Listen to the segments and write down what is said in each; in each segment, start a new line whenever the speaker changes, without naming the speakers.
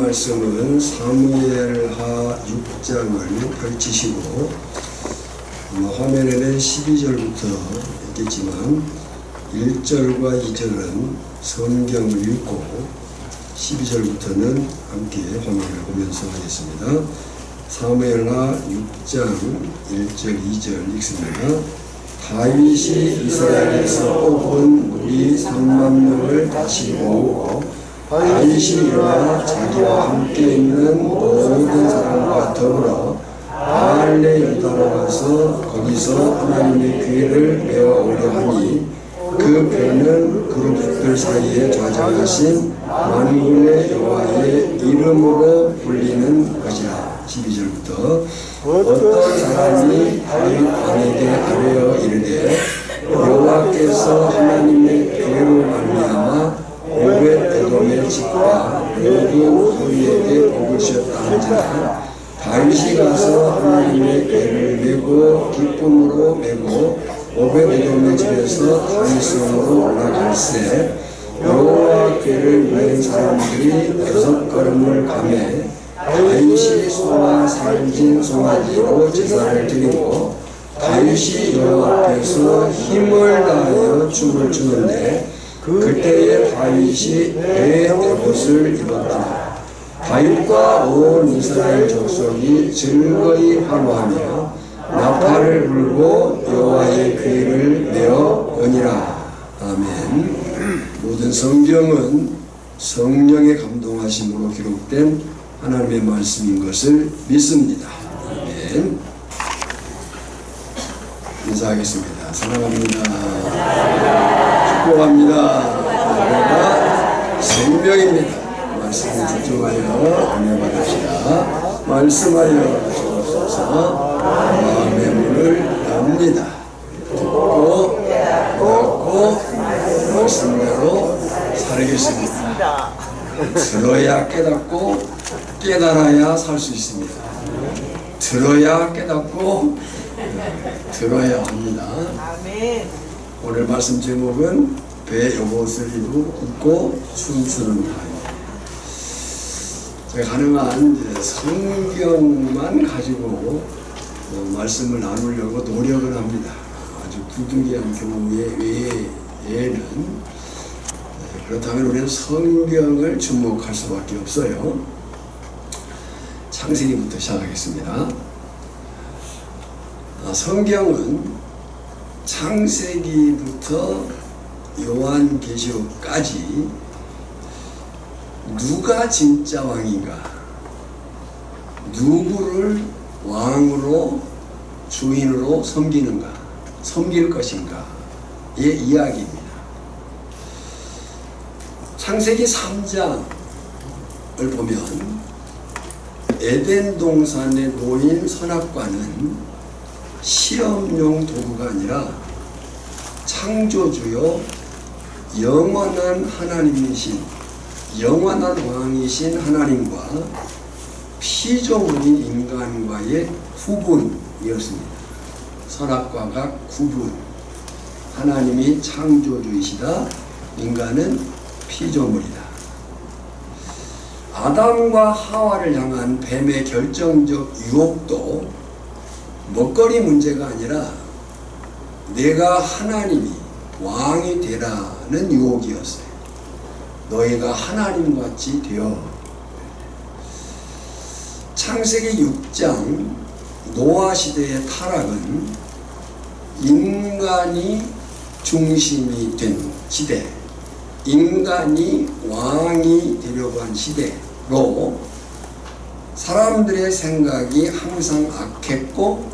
말씀은 사무엘하 6장을 펼치시고 화면에는 12절부터 있겠지만 1절과 2절은 성경을 읽고 12절부터는 함께 화면을 보면서 하겠습니다. 사무엘하 6장 1절 2절 읽습니다. 다윗이 이스라엘에서 뽑은 무리 3만 명을 다시 모으고 다윗이 일어나 자기와 함께 있는 모든 사람과 더불어 바알레 유다로 가서 거기서 하나님의 궤를 메어오려 하니 그 궤는 그룹들 사이에 좌장하신 만군의 여호와의 이름으로 불리는 것이라. 12절부터 어떤 사람이 다윗 왕에게 아뢰어 이르되 여호와께서 하나님의 궤로 말미암아 오벳에돔의 집과 모든 소리에게 복을 주셨다 한지라. 다윗이 가서 하나님의 궤를 메고 기쁨으로 메고 오벳에돔의 집에서 다윗성으로 올라갈새 여호와 궤를 맨 사람들이 6걸음을 가매 다윗이 소와 살진 송아지로 제사를 드리고 다윗이 여호와 앞에서 힘을 다하여 춤을 추는데 그때에 다윗이 에봇을 입었다. 다윗과 온 이스라엘 족속이 즐거이 환호하며 나팔을 불고 여호와의 궤를 메어 오니라. 아멘. 모든 성경은 성령의 감동하심으로 기록된 하나님의 말씀인 것을 믿습니다. 아멘. 인사하겠습니다. 사랑합니다. 축복합니다. 우리가 생명입니다. 말씀에 집중하여 은혜 받으시라. 말씀하여 주옵소서. 마음의 문을 엽니다. 듣고 받고 말씀대로 살겠습니다. 들어야 깨닫고 깨달아야 살 수 있습니다. 들어야 깨닫고 들어야 합니다. 오늘 말씀 제목은 배 여봇을 입고 춤추는 다윗. 제가 가능한 성경만 가지고 말씀을 나누려고 노력을 합니다. 아주 부득이한 경우에 외에는 그렇다면 우리는 성경을 주목할 수밖에 없어요. 창세기부터 시작하겠습니다. 성경은 창세기부터 요한계시록까지 누가 진짜 왕인가, 누구를 왕으로 주인으로 섬길 것인가의 이야기입니다. 창세기 3장을 보면 에덴 동산에 놓인 선악과는 실험용 도구가 아니라 창조주요 영원한 하나님이신 영원한 왕이신 하나님과 피조물인 인간과의 구분이었습니다. 선악과가 구분. 하나님이 창조주이시다. 인간은 피조물이다. 아담과 하와를 향한 뱀의 결정적 유혹도 먹거리 문제가 아니라 내가 하나님이 왕이 되라는 유혹이었어요. 너희가 하나님같이 되어. 창세기 6장 노아 시대의 타락은 인간이 중심이 된 시대, 인간이 왕이 되려고 한 시대로 사람들의 생각이 항상 악했고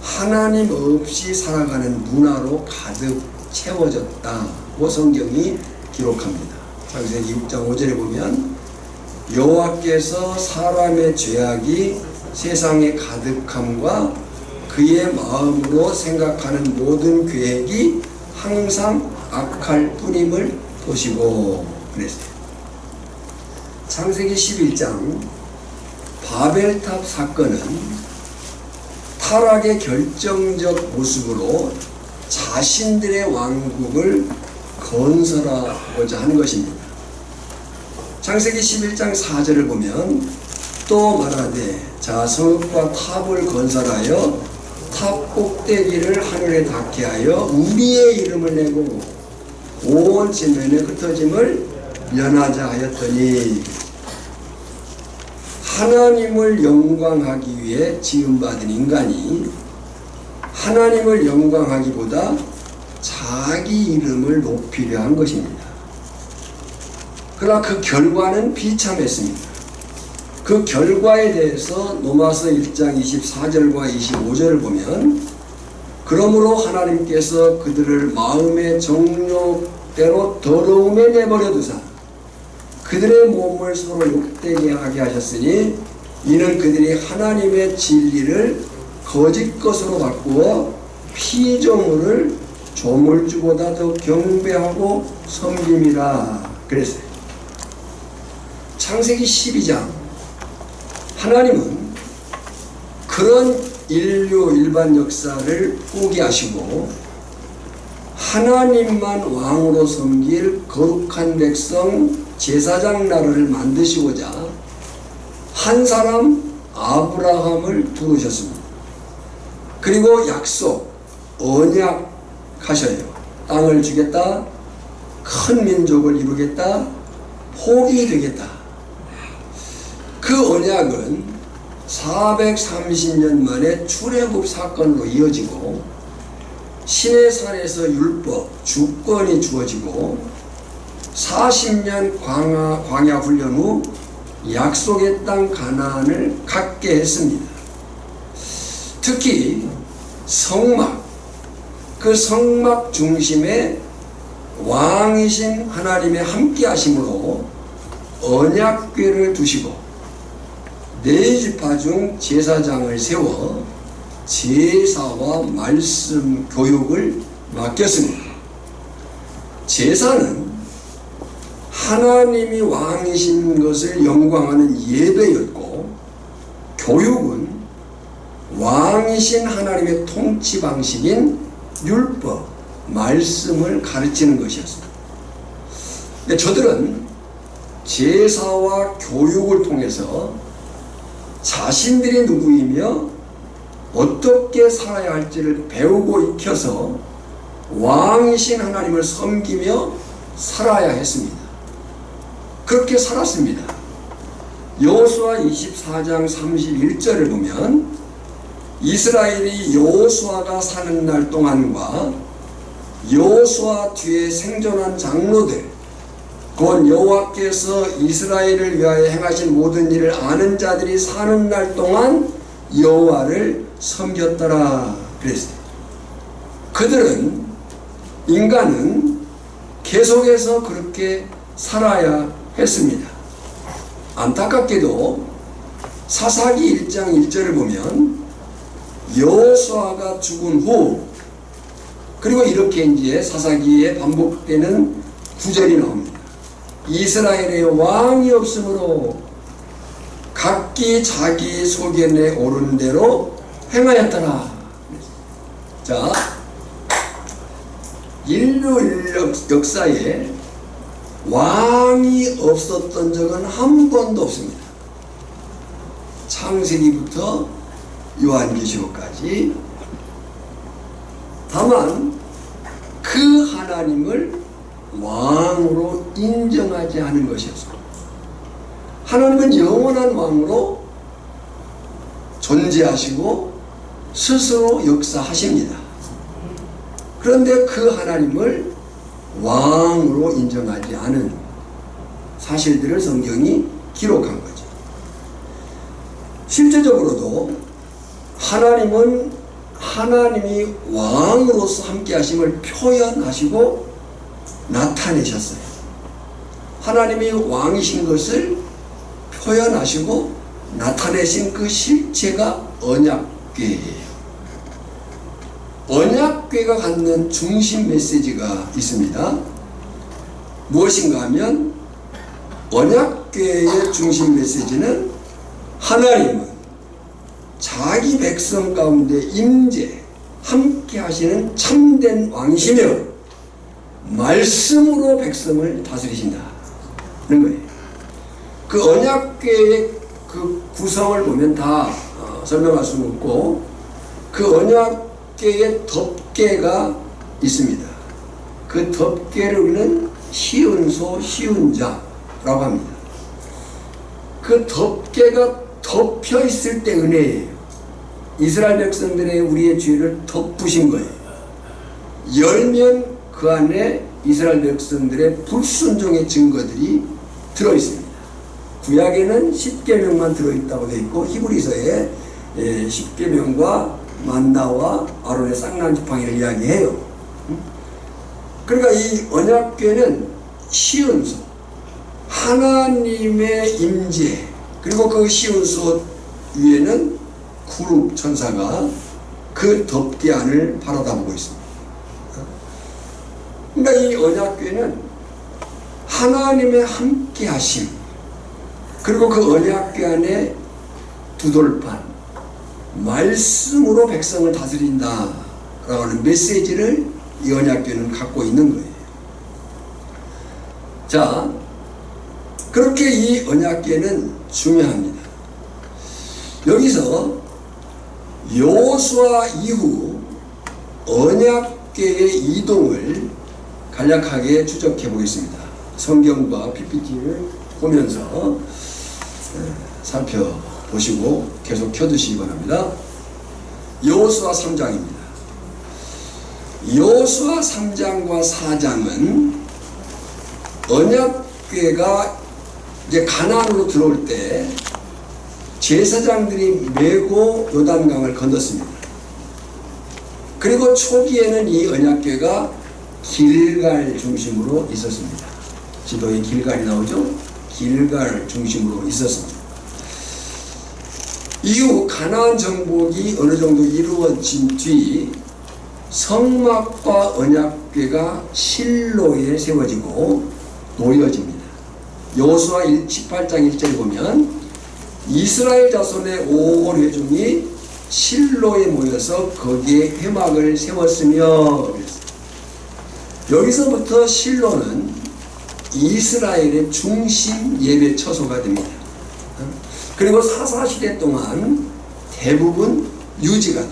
하나님 없이 살아가는 문화로 가득 채워졌다고 성경이 기록합니다. 창세기 6장 5절에 보면 여호와께서 사람의 죄악이 세상에 가득함과 그의 마음으로 생각하는 모든 계획이 항상 악할 뿐임을 보시고 그랬어요. 창세기 11장 바벨탑 사건은 타락의 결정적 모습으로 자신들의 왕국을 건설하고자 하는 것입니다. 창세기 11장 4절을 보면 또 말하되 자 성읍과 탑을 건설하여 탑 꼭대기를 하늘에 닿게 하여 우리의 이름을 내고 온 지면에 흩어짐을 면하자 하였더니 하나님을 영광하기 위해 지음받은 인간이 하나님을 영광하기보다 자기 이름을 높이려 한 것입니다. 그러나 그 결과는 비참했습니다. 그 결과에 대해서 로마서 1장 24절과 25절을 보면 그러므로 하나님께서 그들을 마음의 정욕대로 더러움에 내버려 두사 그들의 몸을 서로 욕되게 하게 하셨으니 이는 그들이 하나님의 진리를 거짓 것으로 바꾸어 피조물을 조물주보다 더 경배하고 섬김이라 그랬어요. 창세기 12장 하나님은 그런 인류 일반 역사를 포기하시고 하나님만 왕으로 섬길 거룩한 백성 제사장 나라를 만드시고자 한 사람 아브라함을 부르셨습니다. 그리고 약속, 언약하셔요. 땅을 주겠다, 큰 민족을 이루겠다, 복이 되겠다. 그 언약은 430년 만에 출애굽 사건으로 이어지고 시내산에서 율법, 주권이 주어지고 40년 광야 훈련 후 약속의 땅 가나안을 갖게 했습니다. 특히 성막, 그 성막 중심에 왕이신 하나님의 함께 하심으로 언약궤를 두시고 네 지파 중 제사장을 세워 제사와 말씀 교육을 맡겼습니다. 제사는 하나님이 왕이신 것을 영광하는 예배였고 교육은 왕이신 하나님의 통치 방식인 율법, 말씀을 가르치는 것이었습니다. 근데 저들은 제사와 교육을 통해서 자신들이 누구이며 어떻게 살아야 할지를 배우고 익혀서 왕이신 하나님을 섬기며 살아야 했습니다. 그렇게 살았습니다. 여호수아 24장 31절을 보면 이스라엘이 여호수아가 사는 날 동안과 여호수아 뒤에 생존한 장로들 곧 여호와께서 이스라엘을 위하여 행하신 모든 일을 아는 자들이 사는 날 동안 여호와를 섬겼더라 그랬어요. 그들은 인간은 계속해서 그렇게 살아야 했습니다. 안타깝게도 사사기 1장 1절을 보면 여호수아가 죽은 후 그리고 이렇게 이제 사사기에 반복되는 구절이 나옵니다. 이스라엘의 왕이 없으므로 각기 자기 소견에 오른 대로 행하였더라. 자, 인류 역사에 왕이 없었던 적은 한 번도 없습니다. 창세기부터 요한계시록까지. 다만 그 하나님을 왕으로 인정하지 않은 것이었습니다. 하나님은 영원한 왕으로 존재하시고 스스로 역사하십니다. 그런데 그 하나님을 왕으로 인정하지 않은 사실들을 성경이 기록한 거죠. 실제적으로도 하나님은 하나님이 왕으로서 함께 하심을 표현하시고 나타내셨어요. 하나님이 왕이신 것을 표현하시고 나타내신 그 실체가 언약궤예요. 언약궤가 갖는 중심 메시지가 있습니다. 무엇인가 하면 언약궤의 중심 메시지는 하나님은 자기 백성 가운데 임재 함께 하시는 참된 왕이시며 말씀으로 백성을 다스리신다는 거예요. 그 언약궤의 그 구성을 보면 다 설명할 수는 없고, 그 언약궤의 덮개가 있습니다. 그 덮개를 우리는 시은소, 시은자라고 합니다. 그 덮개가 덮여 있을 때 은혜예요. 이스라엘 백성들의 우리의 죄를 덮으신 거예요. 열면 그 안에 이스라엘 백성들의 불순종의 증거들이 들어있습니다. 구약에는 10계명만 들어있다고 되어 있고, 히브리서에 10계명과 만나와 아론의 쌍난 지팡이를 이야기해요. 그러니까 이 언약궤는 시은소, 하나님의 임재, 그리고 그 시은소 위에는 구룹 천사가 그 덮개 안을 바라다보고 있습니다. 그러니까 이 언약궤는 하나님의 함께 하심, 그리고 그 언약궤 안에 두돌판, 말씀으로 백성을 다스린다 라고 하는 메시지를 이 언약궤는 갖고 있는 거예요. 자, 그렇게 이 언약궤는 중요합니다. 여기서 여호수아 이후 언약궤의 이동을 간략하게 추적해 보겠습니다. 성경과 PPT를 보면서 살펴보시고 계속 켜두시기 바랍니다. 여호수아 3장입니다. 여호수아 3장과 4장은 언약궤가 이제 가나안으로 들어올 때 제사장들이 메고 요단강을 건넜습니다. 그리고 초기에는 이 언약궤가 길갈 중심으로 있었습니다. 지도에 길갈이 나오죠? 길갈 중심으로 있었습니다. 이후 가나안 정복이 어느 정도 이루어진 뒤 성막과 언약궤가 실로에 세워지고 놓여집니다. 여호수아 18장 1절에 보면 이스라엘 자손의 온 회중이 실로에 모여서 거기에 회막을 세웠으며, 여기서부터 실로는 이스라엘의 중심 예배 처소가 됩니다. 그리고 사사시대 동안 대부분 유지가 돼요.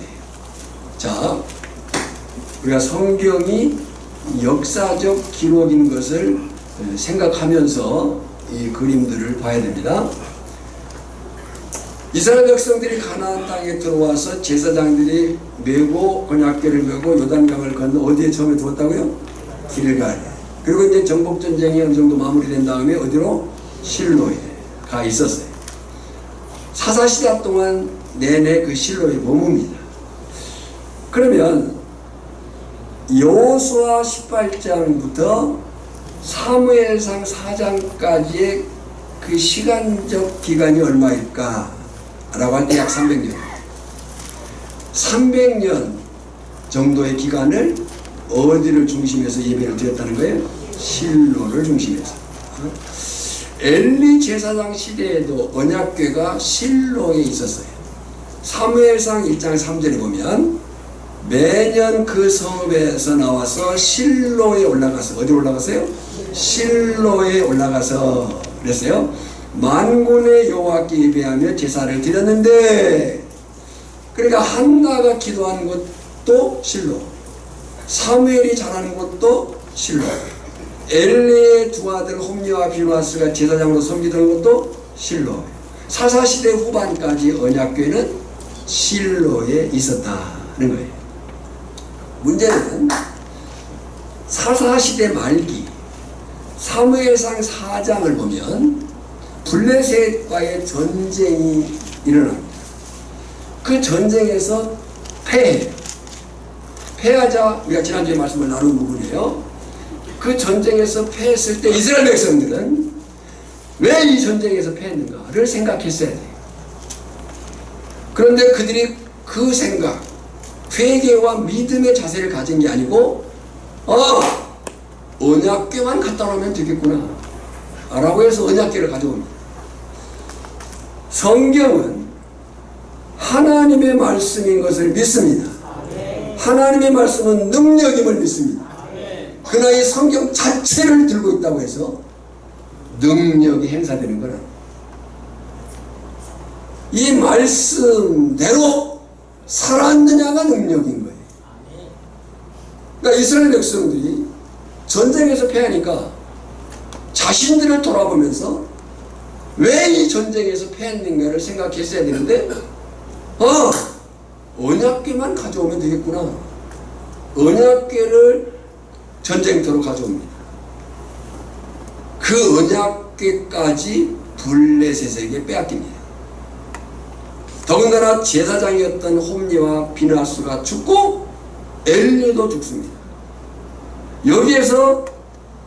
자, 우리가 성경이 역사적 기록인 것을 생각하면서 이 그림들을 봐야 됩니다. 이스라엘 백성들이 가나안 땅에 들어와서 제사장들이 메고 언약궤를 메고 요단강을 건너 어디에 처음에 두었다고요? 길갈. 그리고 이제 정복전쟁이 어느 정도 마무리된 다음에 어디로? 실로에 가 있었어요. 사사시대 동안 내내 그 실로에 머뭅니다. 그러면 여호수아 18장부터 사무엘상 4장까지의 그 시간적 기간이 얼마일까? 라고 할 때 약 300년. 300년 정도의 기간을 어디를 중심해서 예배를 드렸다는 거예요? 실로를 중심해서. 엘리 제사장 시대에도 언약궤가 실로에 있었어요. 사무엘상 1장 3절에 보면 매년 그 성읍에서 나와서 실로에 올라가서, 어디 올라가세요? 실로에 올라가서 그랬어요. 만군의 여호와께 예배하며 제사를 드렸는데, 그러니까 한나가 기도하는 곳도 실로, 사무엘이 잘하는 곳도 실로, 엘리의 두 아들 홈리와 비누아스가 제사장으로 섬기던 것도 실로, 사사시대 후반까지 언약궤는 실로에 있었다는 거예요. 문제는 사사시대 말기 사무엘상 4장을 보면 블레셋과의 전쟁이 일어납니다. 그 전쟁에서 패하자, 우리가 지난주에 말씀을 나눈 부분이에요. 그 전쟁에서 패했을 때 이스라엘 백성들은 왜 이 전쟁에서 패했는가를 생각했어야 돼요. 그런데 그들이 그 생각, 회개와 믿음의 자세를 가진 게 아니고 언약궤만 갖다 놓으면 되겠구나 라고 해서 언약궤를 가져옵니다. 성경은 하나님의 말씀인 것을 믿습니다. 하나님의 말씀은 능력임을 믿습니다. 그러나 이 성경 자체를 들고 있다고 해서 능력이 행사되는 건 이 말씀대로 살았느냐가 능력인 거예요. 그러니까 이스라엘 백성들이 전쟁에서 패하니까 자신들을 돌아보면서 왜 이 전쟁에서 패했는가를 생각했어야 되는데 언약궤만 가져오면 되겠구나. 언약궤를 전쟁터로 가져옵니다. 그 언약궤까지 블레셋에게 빼앗깁니다. 더군다나 제사장이었던 홈리와 비나스가 죽고 엘리도 죽습니다. 여기에서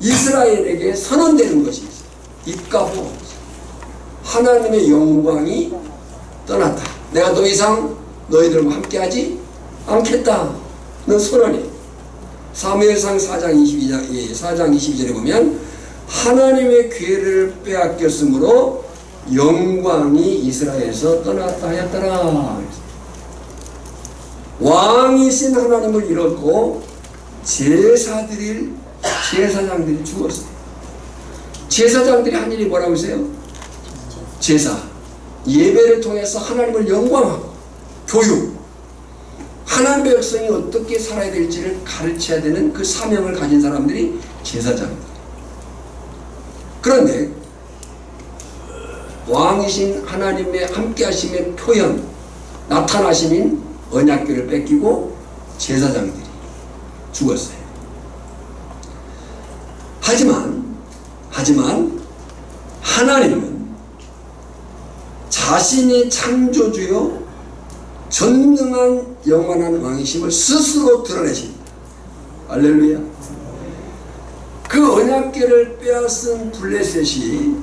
이스라엘에게 선언되는 것이 있어요. 입가보 하나님의 영광이 떠났다. 내가 더 이상 너희들과 함께하지 않겠다. 너 선언해. 사무엘상 4장 22절에 보면 하나님의 궤를 빼앗겼으므로 영광이 이스라엘에서 떠났다 하였더라. 왕이신 하나님을 잃었고 제사장들이 죽었어요. 제사장들이 한 일이 뭐라고 했어요? 제사, 예배를 통해서 하나님을 영광하고 교육, 하나님의 백성이 어떻게 살아야 될지를 가르쳐야 되는 그 사명을 가진 사람들이 제사장들. 그런데 왕이신 하나님의 함께하심의 표현, 나타나심인 언약궤를 뺏기고 제사장들이 죽었어요. 하지만 하나님은 자신이 창조주요 전능한 영원한 왕이심을 스스로 드러내십니다. 할렐루야. 그 언약궤를 빼앗은 블레셋이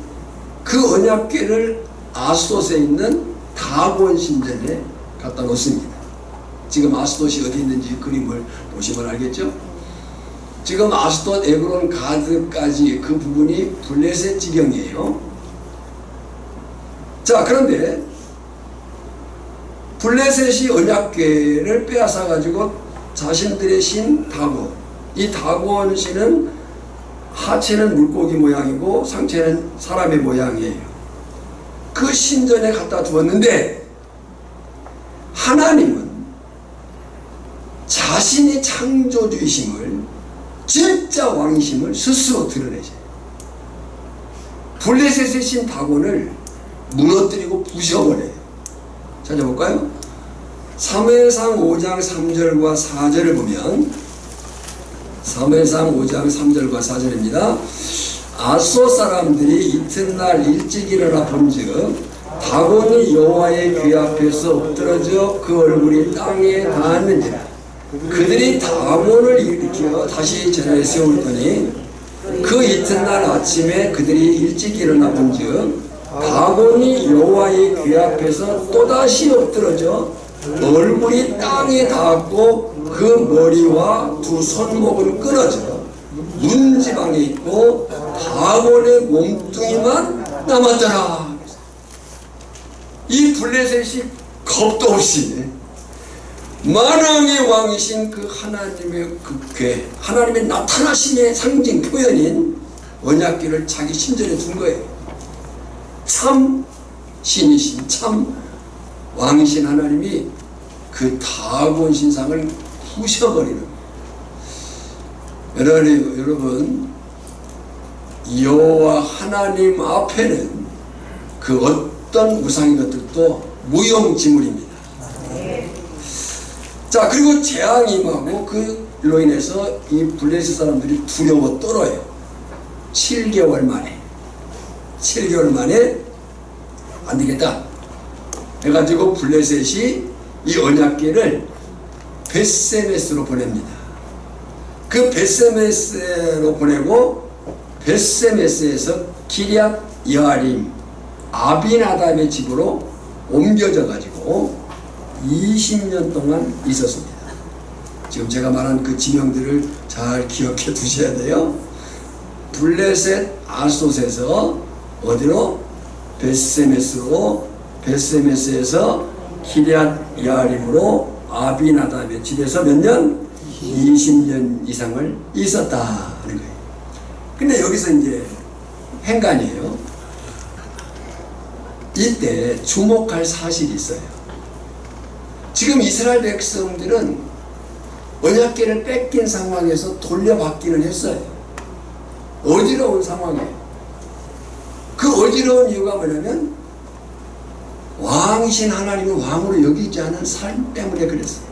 그 언약궤를 아스돗에 있는 다곤 신전에 갖다 놓습니다. 지금 아스돗이 어디 있는지 그림을 보시면 알겠죠? 지금 아스돗, 에그론, 가드까지 그 부분이 블레셋 지경이에요. 자, 그런데 블레셋이 언약궤를 빼앗아 가지고 자신들의 신 다곤, 이 다곤 신은 하체는 물고기 모양이고 상체는 사람의 모양이에요. 그 신전에 갖다 두었는데 하나님은 자신이 창조주이심을, 진짜 왕이심을 스스로 드러내죠. 블레셋의 신 다곤을 무너뜨리고 부셔버려요. 찾아볼까요? 사무엘상 5장 3절과 4절을 보면, 사무엘상 5장 3절과 4절입니다. 아소 사람들이 이튿날 일찍 일어나 본즉 다곤이 여호와의 궤 앞에서 엎드러져 그 얼굴이 땅에 닿았는지라. 그들이 다곤을 일으켜 다시 전에 세우더니 그 이튿날 아침에 그들이 일찍 일어나 본즉 다곤이 여호와의 궤 앞에서 또다시 엎드러져 얼굴이 땅에 닿았고 그 머리와 두 손목은 끊어져 문지방에 있고 다곤의 몸뚱이만 남았더라. 이 블레셋이 겁도 없이 만왕의 왕이신 그 하나님의 그 궤, 하나님의 나타나심의 상징 표현인 언약궤를 자기 신전에 둔 거예요. 참 신이신, 참 왕이신 하나님이 그 다곤 신상을 부셔버리는 거예요. 여러분, 여호와 하나님 앞에는 그 어떤 우상인 것들도 무용지물입니다. 자, 그리고 재앙이 임하고 그로 인해서 이 블레셋 사람들이 두려워 떨어요. 7개월 만에 안 되겠다 해가지고 블레셋이 이 언약궤를 벳세메스로 보냅니다. 그 벳세메스로 보내고 벳세메스에서 기럇 여아림 아비나답의 집으로 옮겨져 가지고 20년 동안 있었습니다. 지금 제가 말한 그 지명들을 잘 기억해 두셔야 돼요. 블레셋 아스돗에서 어디로? 벳세메스로, 벳세메스에서 기럇 여아림으로 아비나답의 집에서 몇 년? 20년 이상을 있었다 하는 거예요. 근데 여기서 이제 행간이에요. 이때 주목할 사실이 있어요. 지금 이스라엘 백성들은 언약궤를 뺏긴 상황에서 돌려받기는 했어요. 어지러운 상황이에요. 그 어지러운 이유가 뭐냐면 왕이신 하나님을 왕으로 여기지 않은 삶 때문에 그랬어요.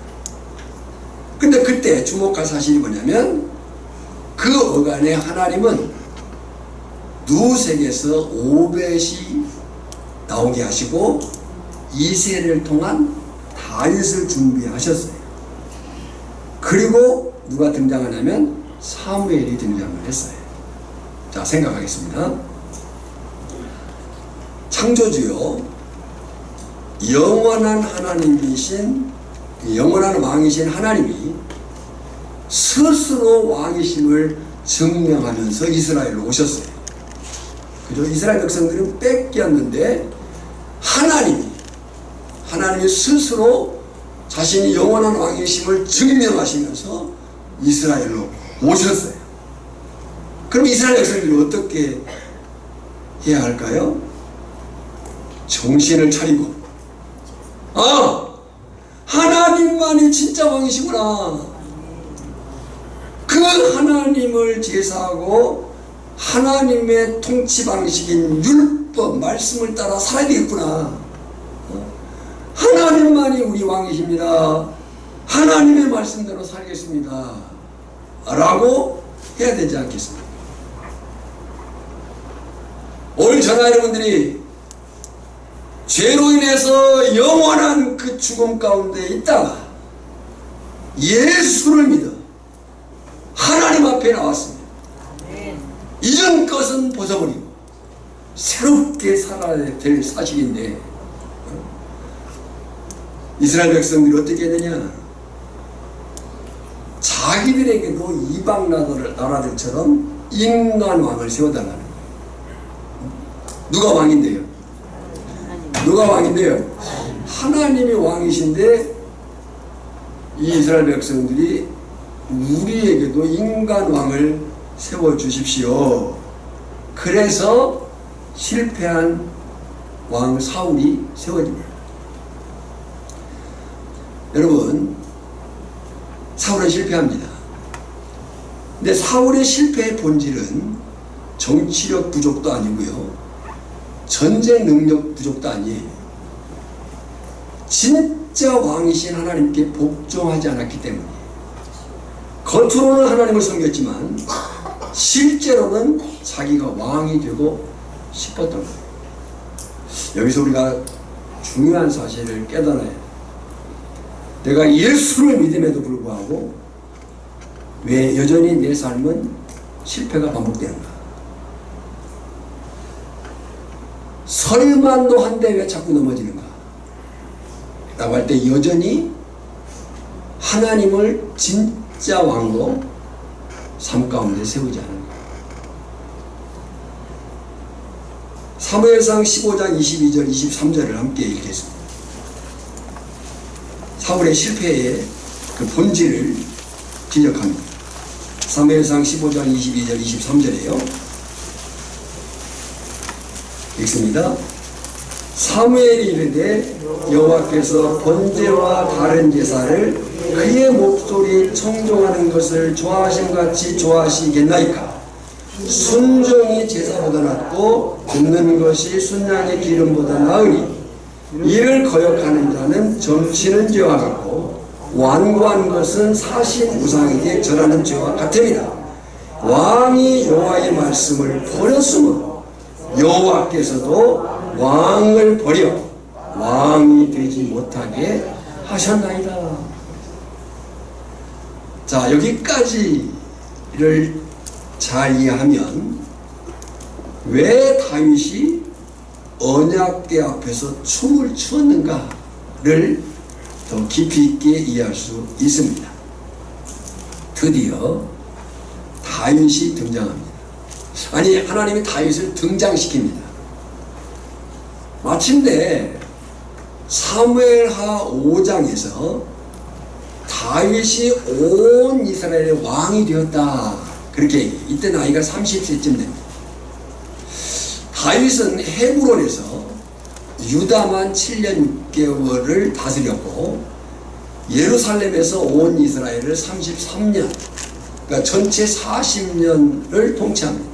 근데 그때 주목할 사실이 뭐냐면 그 어간에 하나님은 누색에서 오벳이 나오게 하시고 이새를 통한 다윗을 준비하셨어요. 그리고 누가 등장하냐면 사무엘이 등장을 했어요. 자, 생각하겠습니다. 창조주요 영원한 하나님이신 영원한 왕이신 하나님이 스스로 왕이심을 증명하면서 이스라엘로 오셨어요. 그죠? 이스라엘 백성들은 뺏겼는데 하나님이 스스로 자신이 영원한 왕이심을 증명하시면서 이스라엘로 오셨어요. 그럼 이스라엘 백성들이 어떻게 해야 할까요? 정신을 차리고, 하나님만이 진짜 왕이시구나. 그 하나님을 제사하고 하나님의 통치 방식인 율법, 말씀을 따라 살아야 되겠구나. 하나님만이 우리 왕이십니다. 하나님의 말씀대로 살겠습니다. 라고 해야 되지 않겠습니까? 오늘 저나 여러분들이 죄로 인해서 영원한 그 죽음 가운데 있다가 예수를 믿어 하나님 앞에 나왔습니다. 이전 것은 벗어버리고 새롭게 살아야 될 사실인데 이스라엘 백성들이 어떻게 했느냐? 자기들에게도 이방 나라들처럼 인간 왕을 세워달라는 거예요. 누가 왕인데요? 누가 왕인데요? 하나님이 왕이신데 이 이스라엘 백성들이 우리에게도 인간 왕을 세워주십시오. 그래서 실패한 왕 사울이 세워집니다. 여러분, 사울은 실패합니다. 근데 사울의 실패의 본질은 정치력 부족도 아니고요, 전쟁 능력 부족도 아니에요. 진짜 왕이신 하나님께 복종하지 않았기 때문에. 겉으로는 하나님을 섬겼지만 실제로는 자기가 왕이 되고 싶었던 거예요. 여기서 우리가 중요한 사실을 깨달아야 해요. 내가 예수를 믿음에도 불구하고 왜 여전히 내 삶은 실패가 반복되는가? 설만도 한데 왜 자꾸 넘어지는가? 라고 할 때 여전히 하나님을 진짜 왕으로 삶 가운데 세우지 않은 거예요. 사무엘상 15장 22절 23절을 함께 읽겠습니다. 사울의 실패의 그 본질을 지적합니다. 사무엘상 15장 22절 23절이에요. 읽습니다. 사무엘이 이르되 여호와께서 번제와 다른 제사를 그의 목소리 청종하는 것을 좋아하심같이 좋아하시겠나이까? 순종이 제사보다 낫고 듣는 것이 순양의 기름보다 나으니 이를 거역하는 자는 점치는 죄와 같고 완고한 것은 사신 우상에게 절하는 죄와 같음이라. 왕이 여호와의 말씀을 버렸으므로 여호와께서도 왕을 버려 왕이 되지 못하게 하셨나이다. 자, 여기까지를 잘 이해하면 왜 다윗이 언약궤 앞에서 춤을 추었는가를 더 깊이 있게 이해할 수 있습니다. 드디어 다윗이 등장합니다. 아니, 하나님이 다윗을 등장시킵니다. 마침내 사무엘하 5장에서 다윗이 온 이스라엘의 왕이 되었다, 그렇게 얘기해요. 이때 나이가 30세쯤 됩니다. 다윗은 헤브론에서 유다만 7년 6개월을 다스렸고 예루살렘에서 온 이스라엘을 33년, 그러니까 전체 40년을 통치합니다.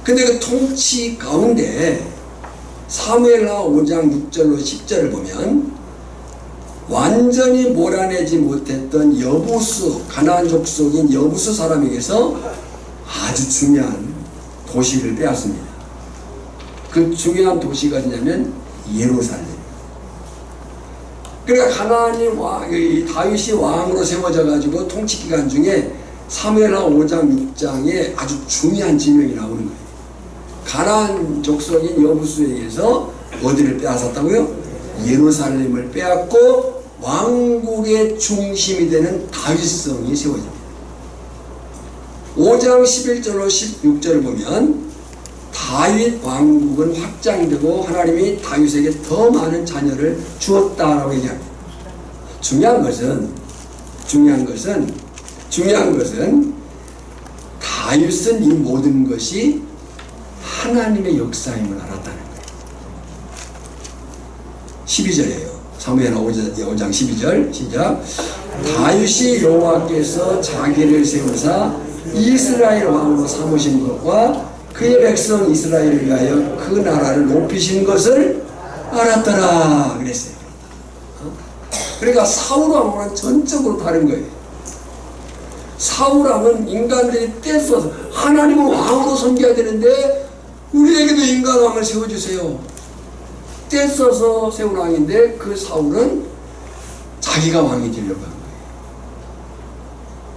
근데 그 통치 가운데 사무엘하 5장 6절로 10절을 보면 완전히 몰아내지 못했던 여부수, 가나안 족속인 여부수 사람에게서 아주 중요한 도시를 빼앗습니다. 그 중요한 도시가 어디냐면 예루살렘. 그러니까 다윗이 왕으로 세워져 가지고 통치 기간 중에 사무엘하 5장 6장에 아주 중요한 지명이 나오는 거예요. 가나안 족속인 여부수에게서 어디를 빼앗았다고요? 예루살렘을 빼앗고 왕국의 중심이 되는 다윗성이 세워집니다. 5장 11절로 16절을 보면 다윗 왕국은 확장되고 하나님이 다윗에게 더 많은 자녀를 주었다라고 얘기합니다. 중요한 것은 다윗은 이 모든 것이 하나님의 역사임을 알았다는 거예요. 12절이에요. 사무엘하 5장 12절 시작. 다윗이 여호와께서 자기를 세우사 이스라엘 왕으로 삼으신 것과 그의 백성 이스라엘을 위하여 그 나라를 높이신 것을 알았더라 그랬어요. 그러니까 사울 왕과는 전적으로 다른 거예요. 사울 왕은 인간들이 떼써서 하나님을 왕으로 섬겨야 되는데 우리에게도 인간 왕을 세워주세요. 떼써서 세운 왕인데 그 사울은 자기가 왕이 되려고 한 거예요.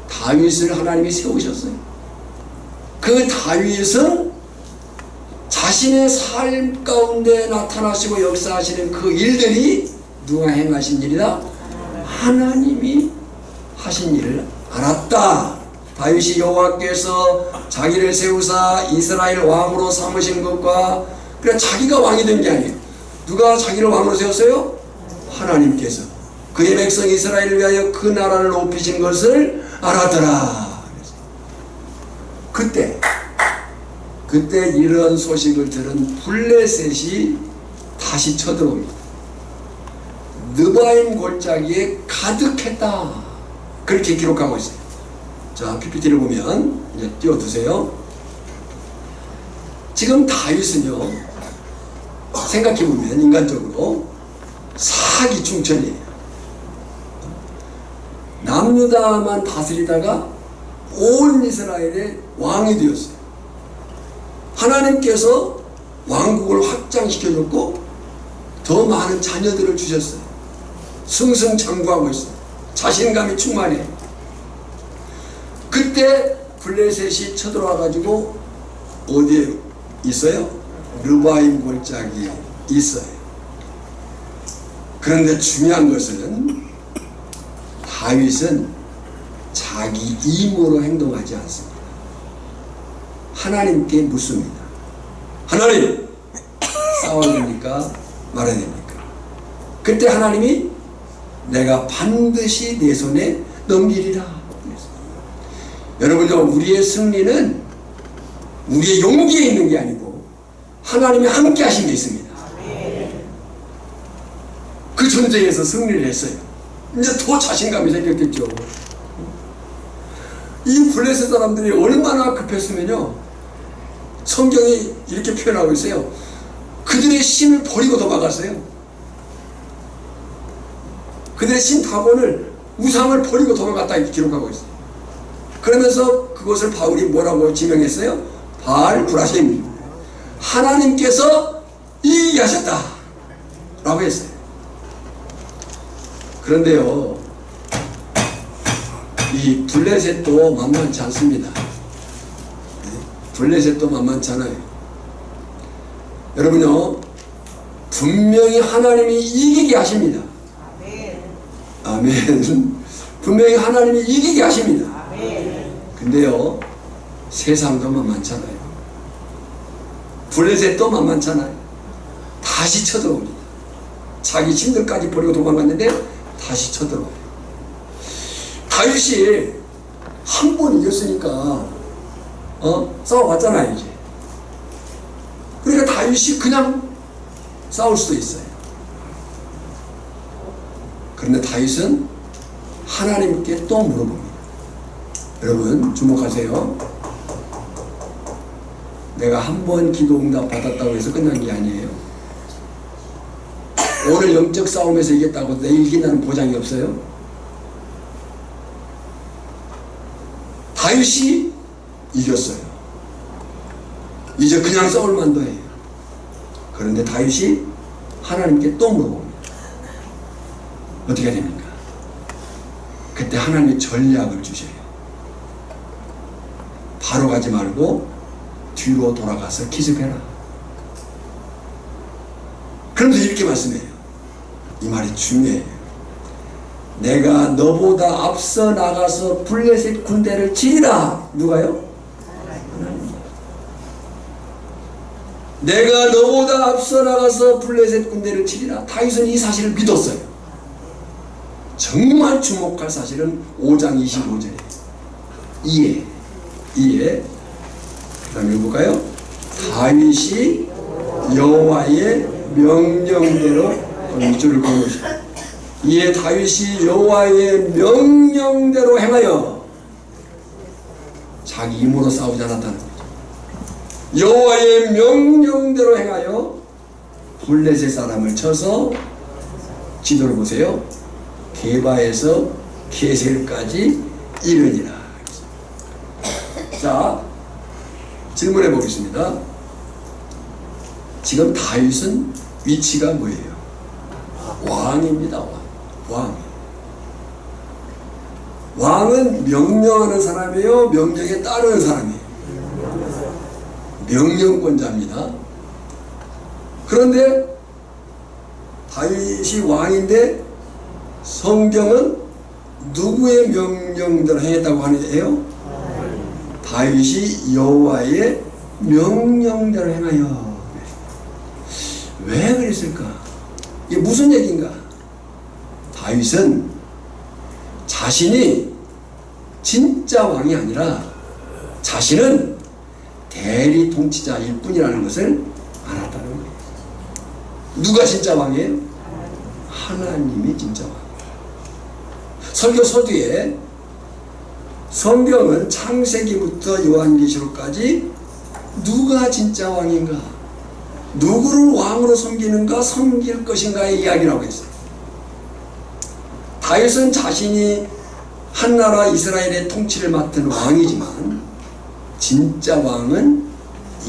다윗을 하나님이 세우셨어요. 그 다윗은 자신의 삶 가운데 나타나시고 역사하시는 그 일들이 누가 행하신 일이다? 하나님이 하신 일을 알았다. 다윗이 여호와께서 자기를 세우사 이스라엘 왕으로 삼으신 것과 그래 자기가 왕이 된 게 아니에요. 누가 자기를 왕으로 세웠어요? 하나님께서 그의 백성 이스라엘을 위하여 그 나라를 높이신 것을 알았더라. 그때 이런 소식을 들은 블레셋이 다시 쳐들어옵니다. 느바임 골짜기에 가득했다. 그렇게 기록하고 있어요. 자, PPT를 보면 이제 띄워두세요. 지금 다윗은요, 생각해보면 인간적으로 사기 충천이에요. 남유다만 다스리다가 온 이스라엘의 왕이 되었어요. 하나님께서 왕국을 확장시켜줬고 더 많은 자녀들을 주셨어요. 승승장구하고 있어요. 자신감이 충만해요. 그때 블레셋이 쳐들어와가지고 어디에 있어요? 르바임 골짜기에 있어요. 그런데 중요한 것은 다윗은 자기 힘으로 행동하지 않습니다. 하나님께 묻습니다. 하나님, 싸워야 됩니까? 말아야 됩니까? 그때 하나님이 내가 반드시 내 손에 넘기리라. 여러분들, 우리의 승리는 우리의 용기에 있는 게 아니고 하나님이 함께 하신 게 있습니다. 그 전쟁에서 승리를 했어요. 이제 더 자신감이 생겼겠죠. 이 블레셋 사람들이 얼마나 급했으면요, 성경이 이렇게 표현하고 있어요. 그들의 신을 버리고 도망갔어요. 그들의 신 다곤을, 우상을 버리고 도망갔다 이렇게 기록하고 있어요. 그러면서 그것을 바울이 뭐라고 지명했어요? 바알 브라힘, 하나님께서 이기하셨다 라고 했어요. 그런데요, 이 블레셋도 만만치 않습니다. 블레셋도 만만치 않아요. 여러분요, 분명히 하나님이 이기게 하십니다. 아멘. 분명히 하나님이 이기게 하십니다. 근데요, 세상도 만만찮아요. 블레셋도 만만찮아요. 다시 쳐들어옵니다. 자기 신들까지 버리고 도망갔는데 다시 쳐들어와요. 다윗이 한 번 이겼으니까 싸워봤잖아요 이제. 그러니까 다윗이 그냥 싸울 수도 있어요. 그런데 다윗은 하나님께 또 물어봅니다. 여러분 주목하세요. 내가 한 번 기도 응답 받았다고 해서 끝난 게 아니에요. 오늘 영적 싸움에서 이겼다고 내일 이긴다는 보장이 없어요. 다윗이 이겼어요. 이제 그냥 싸울 만도 해요. 그런데 다윗이 하나님께 또 물어봅니다. 어떻게 됩니까? 그때 하나님이 전략을 주셔요. 바로 가지 말고 뒤로 돌아가서 기습해라. 그러면서 이렇게 말씀해요. 이 말이 중요해요. 내가 너보다 앞서 나가서 블레셋 군대를 치리라. 누가요? 하나님. 내가 너보다 앞서 나가서 블레셋 군대를 치리라. 다윗은 이 사실을 믿었어요. 정말 주목할 사실은 5장 25절에 이에 그 다음에 읽어볼까요? 다윗이 여호와의 명령대로 이줄을 그어놓으시고 이에 다윗이 여호와의 명령대로 행하여 자기 힘으로 싸우지 않았다는 거죠. 여호와의 명령대로 행하여 블레셋 사람을 쳐서 지도를 보세요. 게바에서 게셀까지 이르니라. 자, 질문해 보겠습니다. 지금 다윗은 위치가 뭐예요? 왕입니다. 왕. 왕은 명령하는 사람이에요? 명령에 따르는 사람이에요? 명령권자입니다. 그런데 다윗이 왕인데 성경은 누구의 명령대로 행했다고 하네요? 다윗이 여호와의 명령대로 행하여. 왜 그랬을까? 이게 무슨 얘기인가? 다윗은 자신이 진짜 왕이 아니라 자신은 대리 통치자일 뿐이라는 것을 알았다는 거예요. 누가 진짜 왕이에요? 하나님이 진짜 왕이에요. 설교 서두에 성경은 창세기부터 요한계시록까지 누가 진짜 왕인가, 누구를 왕으로 섬기는가, 섬길 것인가의 이야기라고 했어요. 다윗은 자신이 한나라 이스라엘의 통치를 맡은 왕이지만 진짜 왕은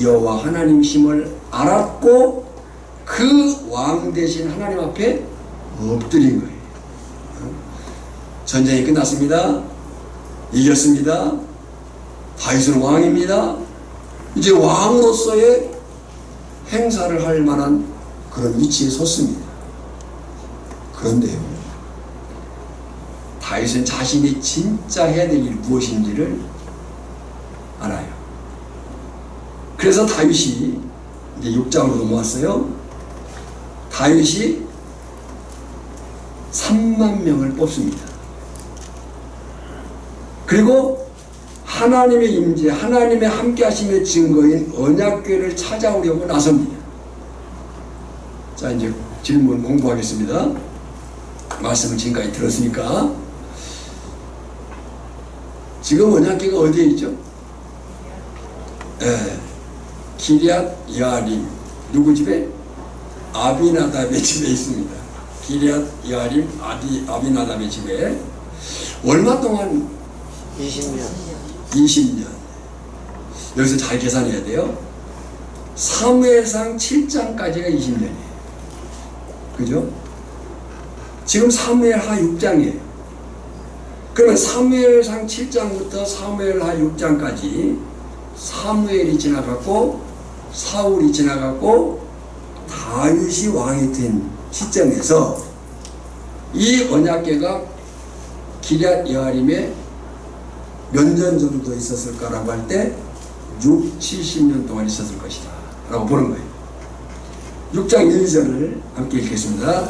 여호와 하나님심을 알았고 그 왕 대신 하나님 앞에 엎드린 거예요. 전쟁이 끝났습니다. 이겼습니다. 다윗은 왕입니다. 이제 왕으로서의 행사를 할 만한 그런 위치에 섰습니다. 그런데요, 다윗은 자신이 진짜 해야 될 일이 무엇인지를 알아요. 그래서 다윗이 이제 6장으로 넘어왔어요. 다윗이 3만 명을 뽑습니다. 그리고 하나님의 임재, 하나님의 함께 하심의 증거인 언약궤를 찾아오려고 나섭니다. 자, 이제 질문 공부하겠습니다. 말씀을 지금까지 들었으니까. 지금 언약궤가 어디에 있죠? 기럇 여아림. 누구 집에? 아비나답의 집에 있습니다. 기럇 여아림 아비나답의 집에. 얼마 동안? 20년. 여기서 잘 계산해야 돼요. 사무엘상 7장까지가 20년이에요. 그죠? 지금 사무엘하 6장이에요. 그러면 사무엘상 7장부터 사무엘하 6장까지 사무엘이 지나갔고 사울이 지나갔고 다윗이 왕이 된 시점에서 이 언약궤가 기럇 여아림에 몇 년 정도 있었을까라고 할 때 6, 70년 동안 있었을 것이다 라고 보는 거예요. 6장 1절을 함께 읽겠습니다.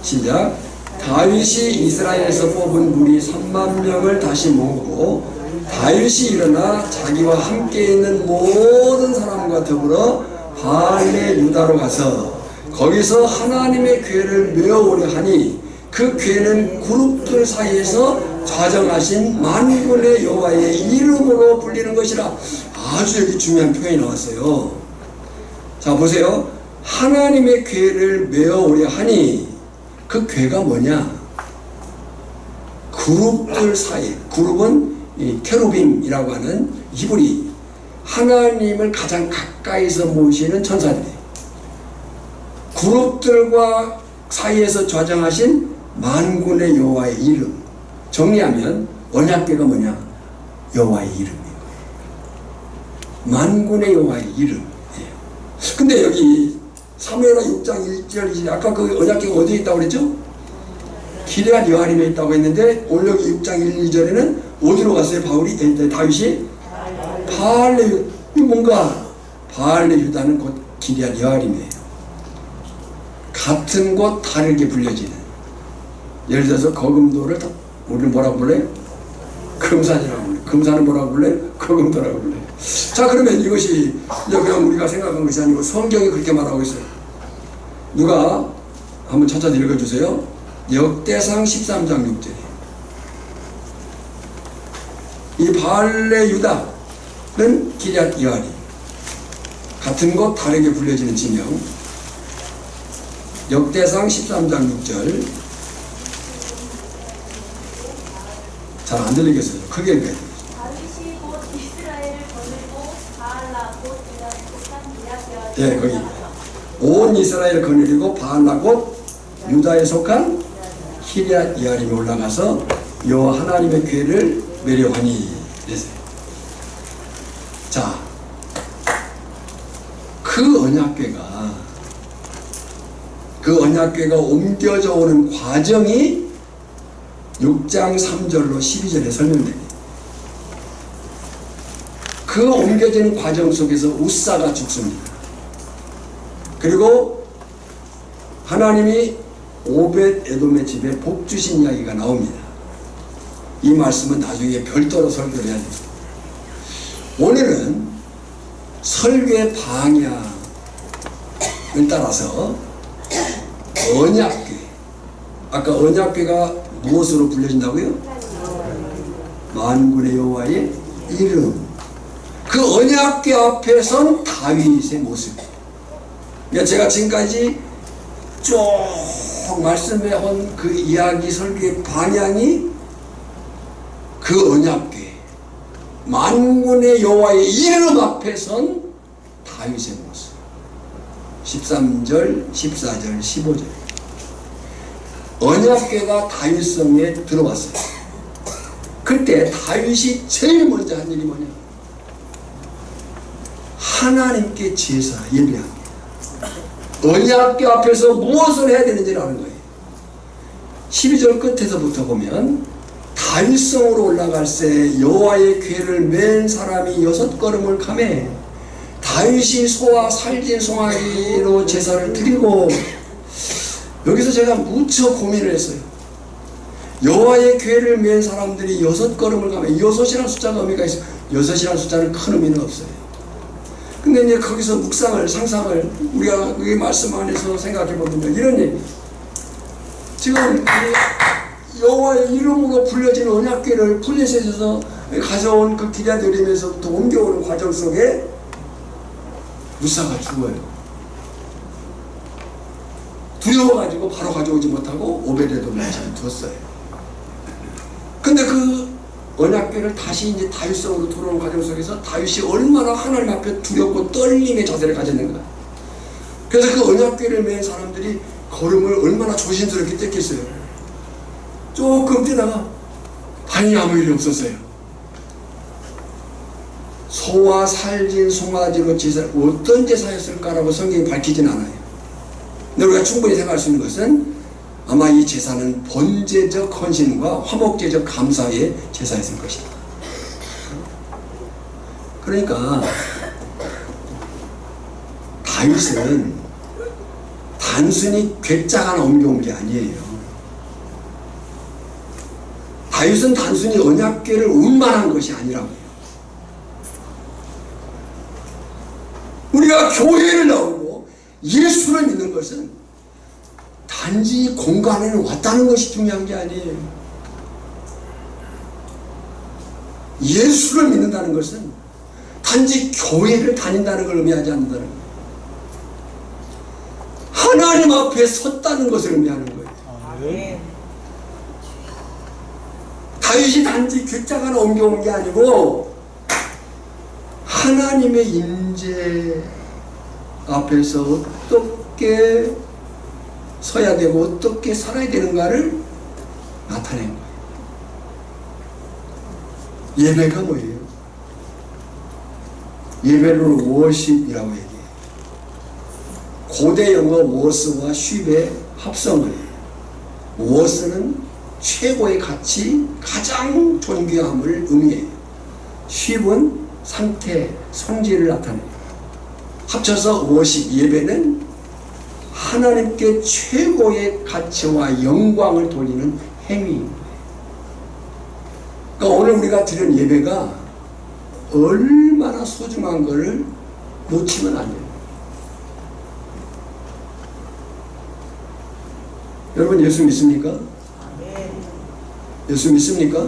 시작. 다윗이 이스라엘에서 뽑은 무리 3만 명을 다시 모으고 다윗이 일어나 자기와 함께 있는 모든 사람과 더불어 바알의 유다로 가서 거기서 하나님의 괴를 메어오려 하니 그 괴는 그룹들 사이에서 좌정하신 만군의 여호와의 이름으로 불리는 것이라. 아주 여기 중요한 표현이 나왔어요. 자 보세요. 하나님의 괴를 메어오려 하니 그 괴가 뭐냐? 그룹들 사이, 그룹은 이 케루빔이라고 하는 히브리, 하나님을 가장 가까이서 모시는 천사들이에요. 그룹들과 사이에서 좌정하신 만군의 여호와의 이름. 정리하면 언약궤가 뭐냐? 여호와의 이름이에요. 만군의 여호와의 이름이에요. 근데 여기 사무엘하 6장 1절, 아까 그 언약궤가 어디에 있다고 그랬죠? 기럇 여아림에 있다고 했는데 오늘 여기 6장 1, 2절에는 어디로 갔어요? 다윗이? 바알레 유다. 뭔가 바알레 유다는 곧 기럇 여아림이에요. 같은 곳 다르게 불려지는. 예를 들어서 거금도를 우리는 뭐라고 불러요? 금산이라고 불러요. 금산은 뭐라고 불러요? 거금도라고 불러요. 자 그러면 이것이 그냥 우리가 생각한 것이 아니고 성경이 그렇게 말하고 있어요. 누가 한번 찾아서 읽어주세요. 역대상 13장 6절이에요. 이 바알레 유다는 기럇 여아림, 같은 곳 다르게 불려지는 지명. 역대상 13장 6절. 잘 안 들리겠어요. 크게 읽어야 돼요.
다윗이 곧 이스라엘을 거느리고 바알라 곧 유다에 속한 기럇 여아림.
예, 거기 온 이스라엘을 거느리고 바알라 곧 유다에 속한 기럇 여아림에 올라가서 여호와 하나님의 궤를 메려하니 그랬어요. 자, 그 언약궤가 옮겨져 오는 과정이 6장 3절로 12절에 설명됩니다. 그 옮겨지는 과정 속에서 우사가 죽습니다. 그리고 하나님이 오벳 에돔의 집에 복 주신 이야기가 나옵니다. 이 말씀은 나중에 별도로 설교를 해야 됩니다. 오늘은 설교의 방향을 따라서 언약궤, 아까 언약궤가 무엇으로 불려진다고요? 만군의 여호와의 이름. 그 언약궤 앞에 선 다윗의 모습. 그러니까 제가 지금까지 쭉 말씀해온 그 이야기 설교의 방향이 그 언약궤, 만군의 여호와의 이름 앞에 선 다윗의 모습. 13절, 14절, 15절. 언약궤가 다윗성에 들어왔어요. 그때 다윗이 제일 먼저 한 일이 뭐냐? 하나님께 제사 예배합니다. 언약궤 앞에서 무엇을 해야 되는지를 아는 거예요. 12절 끝에서부터 보면 다윗성으로 올라갈 새 여호와의 궤를 맨 사람이 6걸음을 가매 다윗이 소와 살진 송아지로 제사를 드리고. 여기서 제가 무척 고민을 했어요. 여호와의 궤를 맨 사람들이 6걸음을 가매, 6이라는 숫자가 의미가 있어요. 6이라는 숫자는 큰 의미는 없어요. 근데 이제 거기서 묵상을, 상상을 우리가 이 말씀 안에서 생각해 보면 이런 얘기. 지금 여호와의 이름으로 불려진 언약궤를 블레셋에서 가져온 그 기럇 여아림에서부터 옮겨오는 과정 속에 무사가 죽어요. 두려워가지고 바로 가져오지 못하고 오베데돔에 뒀어요. 근데 그 언약궤를 다시 이제 다윗성으로 돌아오는 과정 속에서 다윗이 얼마나 하나님 앞에 두렵고 떨림의 자세를 가졌는가. 그래서 그 언약궤를 맨 사람들이 걸음을 얼마나 조심스럽게 뗐겠어요. 조금 뛰다가 반이 아무 일이 없었어요. 소와 살진 송아지로 제사, 어떤 제사였을까라고 성경이 밝히진 않아요. 근데 우리가 충분히 생각할 수 있는 것은 아마 이 제사는 번제적 헌신과 화목제적 감사의 제사였을 것이다. 그러니까 다윗은 단순히 궤짝 하나 옮겨온 게 아니에요. 다윗은 단순히 언약궤를 운반한 것이 아니라고요. 우리가 교회를 나오고 예수를 믿는 것은 단지 공간에는 왔다는 것이 중요한 게 아니에요. 예수를 믿는다는 것은 단지 교회를 다닌다는 걸 의미하지 않는다는 거예요. 하나님 앞에 섰다는 것을 의미하는 거예요. 다윗이 단지 귓장 하나 옮겨온 게 아니고 하나님의 임재 앞에서 어떻게 서야 되고 어떻게 살아야 되는가를 나타낸 거예요. 예배가 뭐예요? 예배를 워십이라고 얘기해요. 고대 영어 워스와 쉽의 합성어예요. 워스는 최고의 가치, 가장 존귀함을 의미해요. 쉽은 상태, 성질을 나타내요. 합쳐서 워십, 예배는 하나님께 최고의 가치와 영광을 돌리는 행위입니다. 그러니까 오늘 우리가 드리는 예배가 얼마나 소중한 것을 놓치면 안 돼요. 여러분 예수 믿습니까? 예수 믿습니까?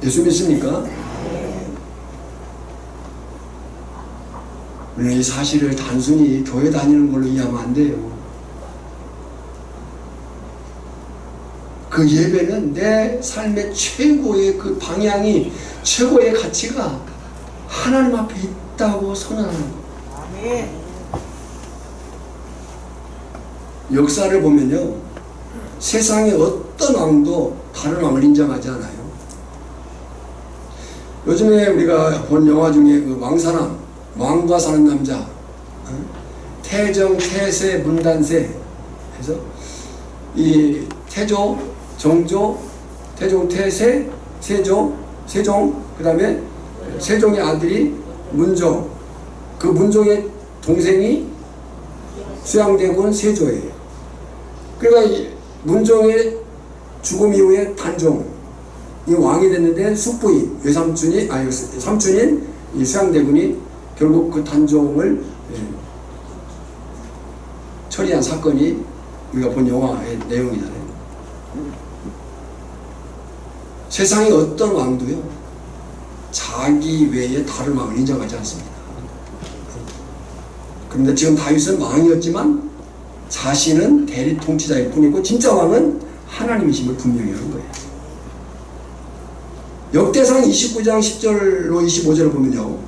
예수 믿습니까? 우리는 이 사실을 단순히 교회 다니는 걸로 이해하면 안 돼요. 그 예배는 내 삶의 최고의 그 방향이, 최고의 가치가 하나님 앞에 있다고 선언하는 거예요. 역사를 보면요, 세상의 어떤 왕도 다른 왕을 인정하지 않아요. 요즘에 우리가 본 영화 중에 그 왕사람, 왕과 사는 남자, 태정, 태세, 문단세 해서 이 태조, 정조, 태종, 태세, 세조, 세종, 그 다음에 세종의 아들이 문종, 그 문종의 동생이 수양대군 세조예요. 그러니까 문종의 죽음 이후에 단종이 왕이 됐는데 숙부인 외삼촌이, 아니 삼촌인 이 수양대군이 결국 그 단종을 처리한 사건이 우리가 본 영화의 내용이잖아요. 세상의 어떤 왕도요, 자기 외에 다른 왕을 인정하지 않습니다. 그런데 지금 다윗은 왕이었지만 자신은 대리 통치자일 뿐이고 진짜 왕은 하나님이심을 분명히 하는 거예요. 역대상 29장 10절로 25절을 보면요,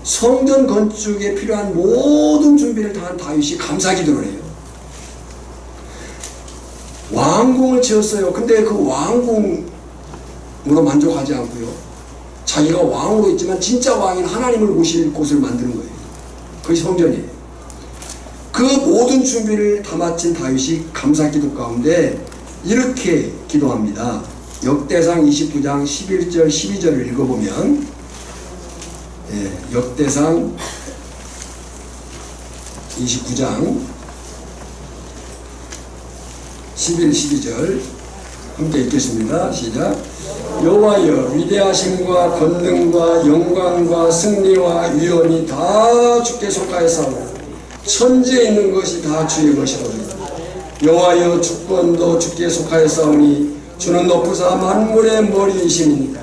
성전 건축에 필요한 모든 준비를 다한 다윗이 감사기도를 해요. 왕궁을 지었어요. 근데 그 왕궁으로 만족하지 않고요, 자기가 왕으로 있지만 진짜 왕인 하나님을 모실 곳을 만드는 거예요. 그게 성전이에요. 그 모든 준비를 다 마친 다윗이 감사기도 가운데 이렇게 기도합니다. 역대상 29장 11절 12절을 읽어보면, 역대상 29장 11, 12절 함께 읽겠습니다. 시작. 여호와여, 위대하심과 권능과 영광과 승리와 위엄이 다 주께 속하였사오니 천지에 있는 것이 다 주의 것이로다. 여호와여, 주권도 주께 속하였사오니 주는 높으사 만물의 머리이시니이다.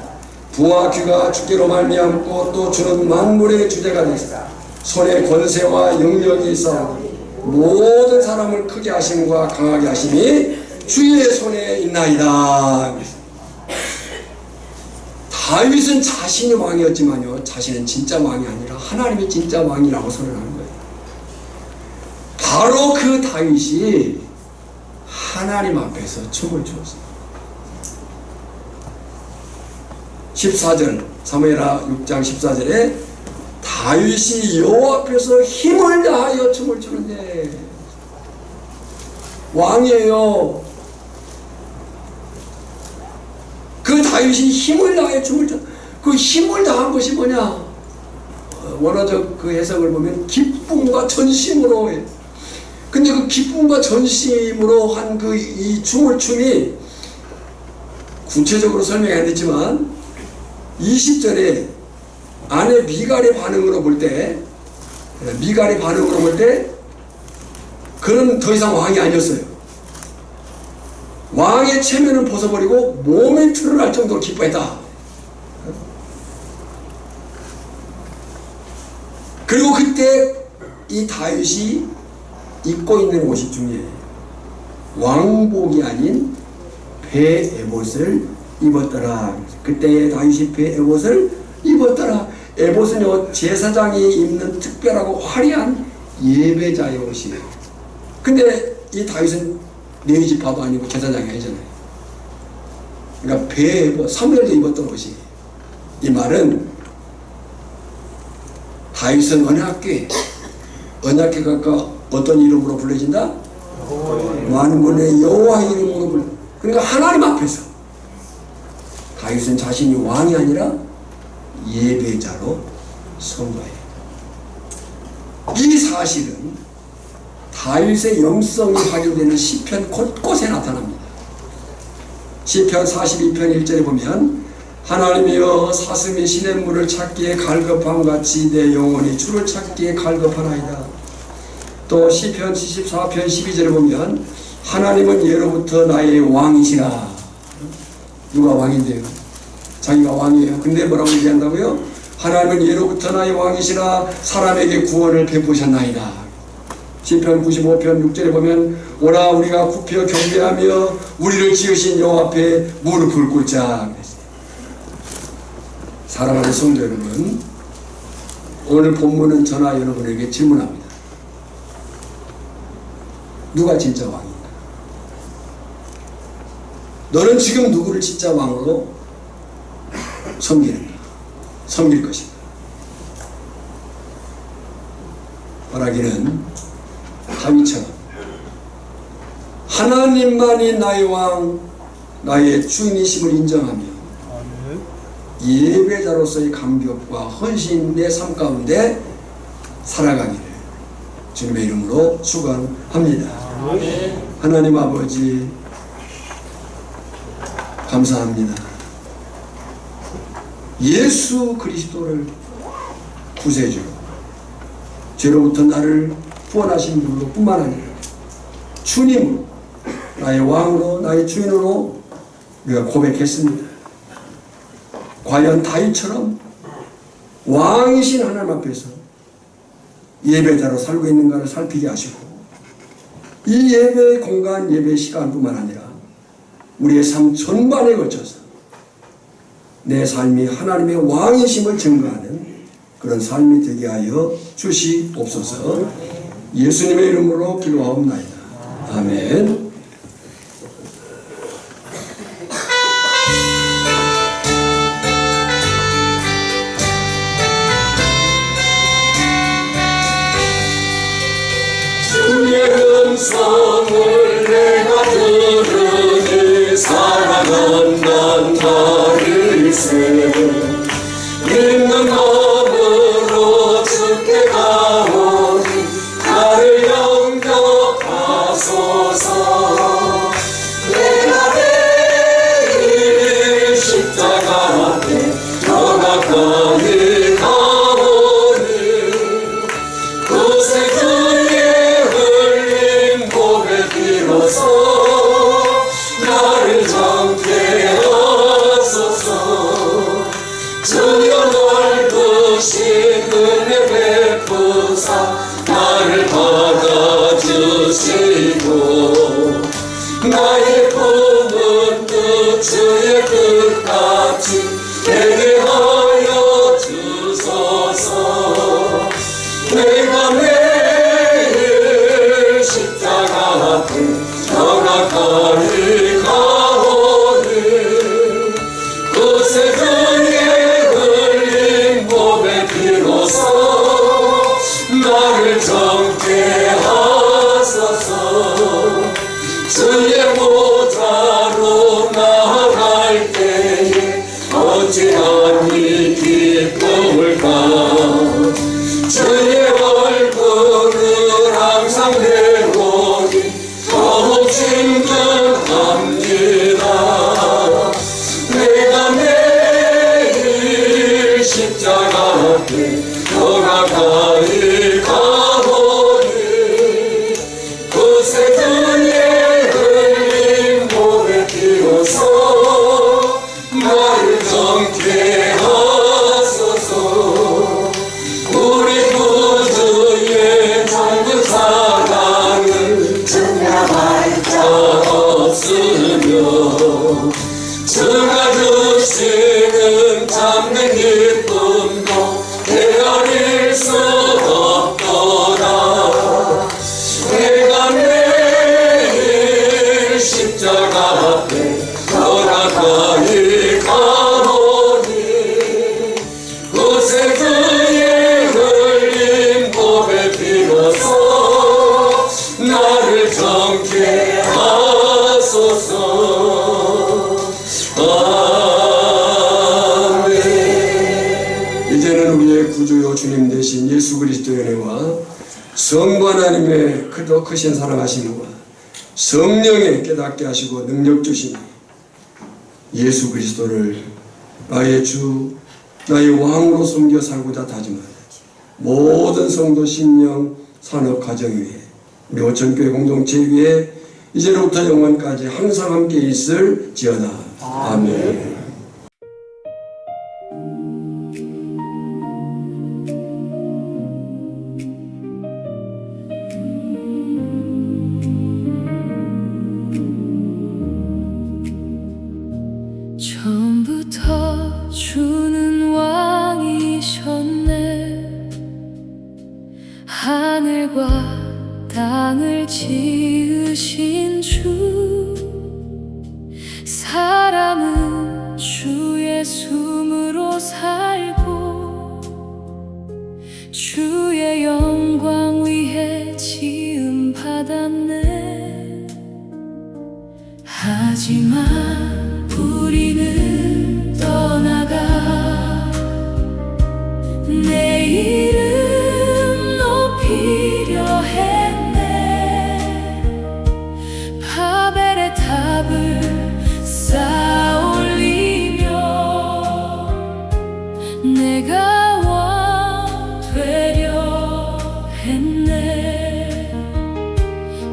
부와 귀가 주께로 말미암고 또 주는 만물의 주제가 되시다. 손에 권세와 영력이 있사오니 모든 사람을 크게 하심과 강하게 하심이 주의 손에 있나이다. 다윗은 자신이 왕이었지만요, 자신은 진짜 왕이 아니라 하나님이 진짜 왕이라고 선언하는 거예요. 바로 그 다윗이 하나님 앞에서 춤을 추었습니다. 14절, 사무엘하 6장 14절에 다윗이 여호와 앞에서 힘을 다하여 춤을 추는데, 왕이에요. 그 다윗이 힘을 다하여 춤을 춰. 그 힘을 다한 것이 뭐냐? 원어적 그 해석을 보면 기쁨과 전심으로 해. 근데 그 기쁨과 전심으로 한 그 이 춤을 춤이 구체적으로 설명이 안 됐지만 20절에 아내 미갈의 반응으로 볼 때, 미갈의 반응으로 볼 때 그는 더 이상 왕이 아니었어요. 왕의 체면을 벗어버리고 몸이 드러날 정도로 기뻐했다. 그리고 그때 이 다윗이 입고 있는 옷이 중에 왕복이 아닌 배 에봇을 입었더라. 그때 다윗이 배 에봇을 입었더라. 에봇은요, 제사장이 입는 특별하고 화려한 예배자의 옷이에요. 근데 이 다윗은 레위지파도 아니고 제사장이 아니잖아요. 그러니까 배 에봇, 사무엘도 입었던 옷이. 이 말은 다윗은 언약궤가 어떤 이름으로 불려진다? 만군의 여호와의 이름으로 불려. 그러니까 하나님 앞에서 다윗은 자신이 왕이 아니라 예배자로 선 거예요. 이 사실은 다윗의 영성이 확인되는 시편 곳곳에 나타납니다. 시편 42편 1절에 보면 하나님이여 사슴이 시냇물을 찾기에 갈급함같이 내 영혼이 주를 찾기에 갈급하나이다. 또 시편 74편 12절에 보면 하나님은 예로부터 나의 왕이시라. 누가 왕인데요? 자기가 왕이에요. 근데 뭐라고 얘기한다고요? 하나님은 예로부터 나의 왕이시라 사람에게 구원을 베푸셨나이다. 시편 95편 6절에 보면 오라 우리가 굽혀 경배하며 우리를 지으신 여호와 앞에 무릎을 꿇자. 사랑하는 성도 여러분, 오늘 본문은 저나 여러분에게 질문합니다. 누가 진짜 왕인가? 너는 지금 누구를 진짜 왕으로 섬기는가? 섬길 것인가? 말하기는 다윗처럼 하나님만이 나의 왕, 나의 주인이심을 인정하며 예배자로서의 감격과 헌신의 삶 가운데 살아가기를 주님의 이름으로 축원합니다. 하나님 아버지 감사합니다. 예수 그리스도를 구세주로 죄로부터 나를 구원하신 분으로 뿐만 아니라 주님으로 나의 왕으로 나의 주인으로 우리가 고백했습니다. 과연 다윗처럼 왕이신 하나님 앞에서 예배자로 살고 있는가를 살피게 하시고 이 예배의 공간, 예배의 시간뿐만 아니라 우리의 삶 전반에 걸쳐서 내 삶이 하나님의 왕이심을 증거하는 그런 삶이 되게 하여 주시옵소서. 예수님의 이름으로 기도하옵나이다. 아멘.
음성을 내가 들으니 사랑한단 말일세. 믿는 마음으로 주께 가오니 나를 영접하소서. 내가 내일 십자가 앞에 더 가까이 가오니 그새 나를 정케 하소서. 주여 날 드신 은혜 베푸사 나를 받아주시고 나의 품은 뜻 주의 뜻같이 되게 하여 주소서. 내가 매일 십자가 앞에 더 가까이 가오니 그새 주의 흘린 몸의 피로써 나를 정케 하소서. 주의 보좌로 나아갈 때에 어찌하니 기쁨을까. 주의 얼굴을 항상 내보니 더욱 친근합니다. 내가 매일 십자가 앞에 더 가까이 가오니 그
예수 그리스도의 은혜와 성부 하나님의 더 크신 사랑하심과 성령의 깨닫게 하시고 능력 주시니 예수 그리스도를 나의 주 나의 왕으로 섬겨 살고자 다짐하는 모든 성도 심령 산업 가정 위에 우리 오천교회 공동체 위에 이제로부터 영원까지 항상 함께 있을 지어나. 아멘.
처음부터 주는 왕이셨네. 하늘과 땅을 지으신 주. 사람은 주의 숨으로 살고 주의 영광 위에 지음 받았네. 하지만 우리는 떠나가 내 이름 높이려 했네. 바벨의 탑을 쌓아올리며 내가 왕 되려 했네.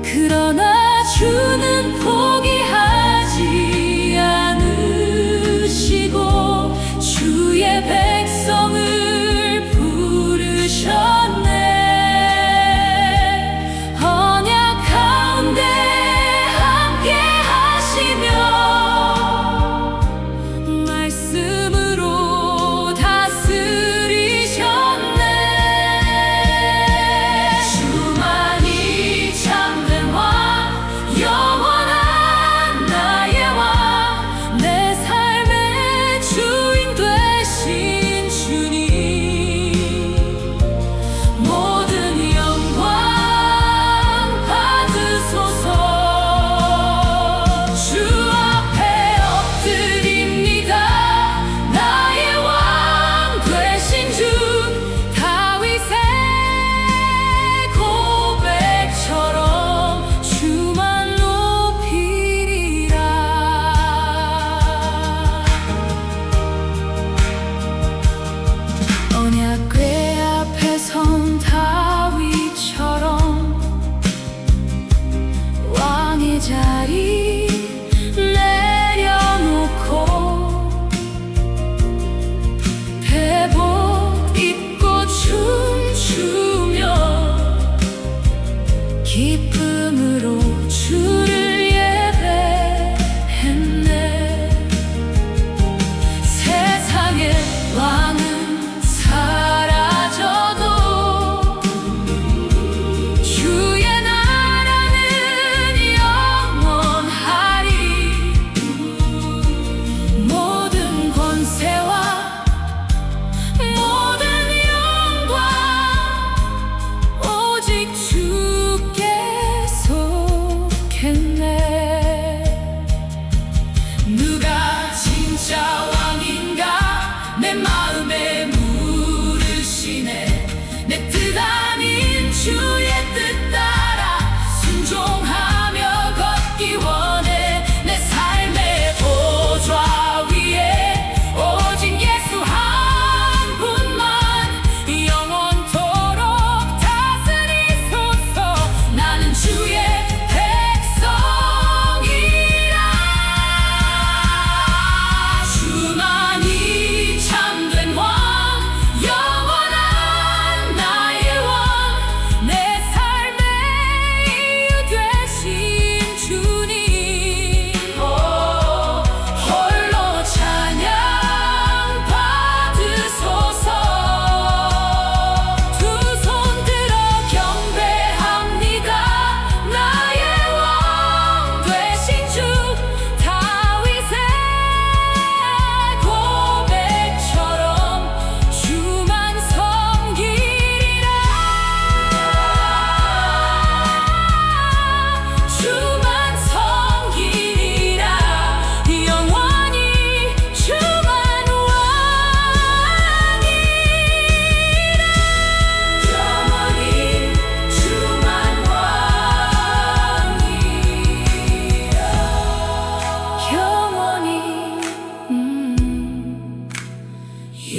그러나 주는 포기하지 않으셨네.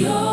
여